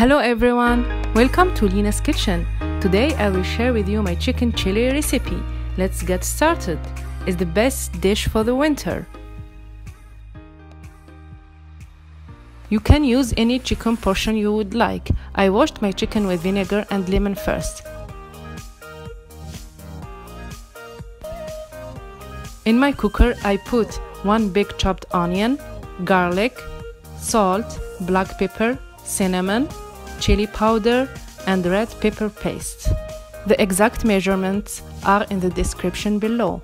Hello everyone, welcome to Lina's Kitchen. Today I will share with you my chicken chili recipe. Let's get started. It's the best dish for the winter. You can use any chicken portion you would like. I washed my chicken with vinegar and lemon first. In my cooker I put 1 big chopped onion, garlic, salt, black pepper, cinnamon, chili powder and red pepper paste. The exact measurements are in the description below.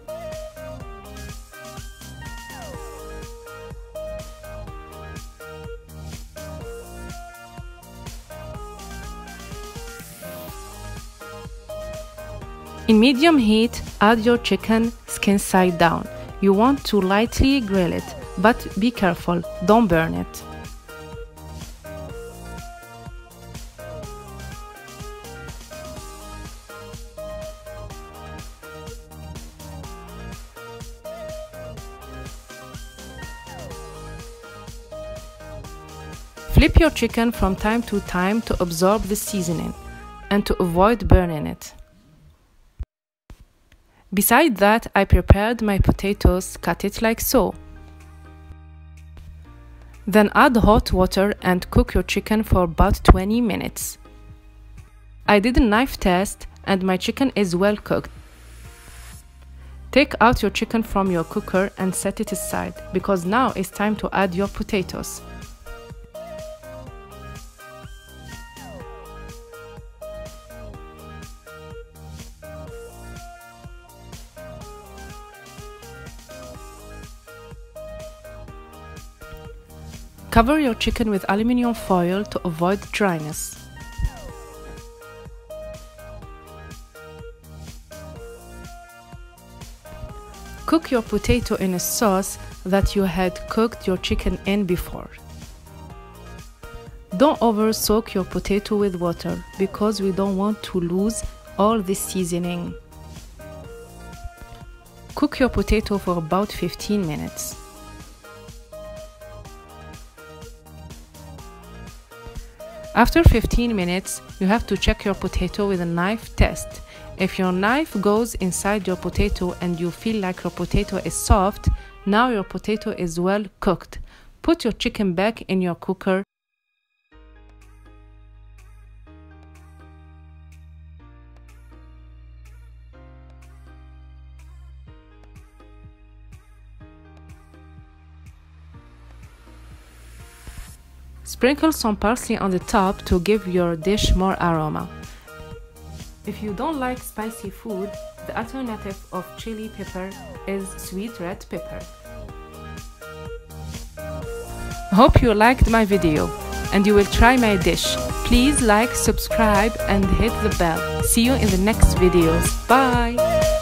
In medium heat, add your chicken skin side down. You want to lightly grill it, but be careful, don't burn it. Flip your chicken from time to time to absorb the seasoning and to avoid burning it. Beside that, I prepared my potatoes, cut it like so. Then add hot water and cook your chicken for about 20 minutes. I did a knife test and my chicken is well cooked. Take out your chicken from your cooker and set it aside, because now it's time to add your potatoes. Cover your chicken with aluminum foil to avoid dryness. Cook your potato in a sauce that you had cooked your chicken in before. Don't over soak your potato with water because we don't want to lose all the seasoning. Cook your potato for about 15 minutes. After 15 minutes, you have to check your potato with a knife test. If your knife goes inside your potato and you feel like your potato is soft, now your potato is well cooked. Put your chicken back in your cooker. Sprinkle some parsley on the top to give your dish more aroma. If you don't like spicy food, the alternative of chili pepper is sweet red pepper. Hope you liked my video and you will try my dish. Please like, subscribe and hit the bell. See you in the next videos. Bye!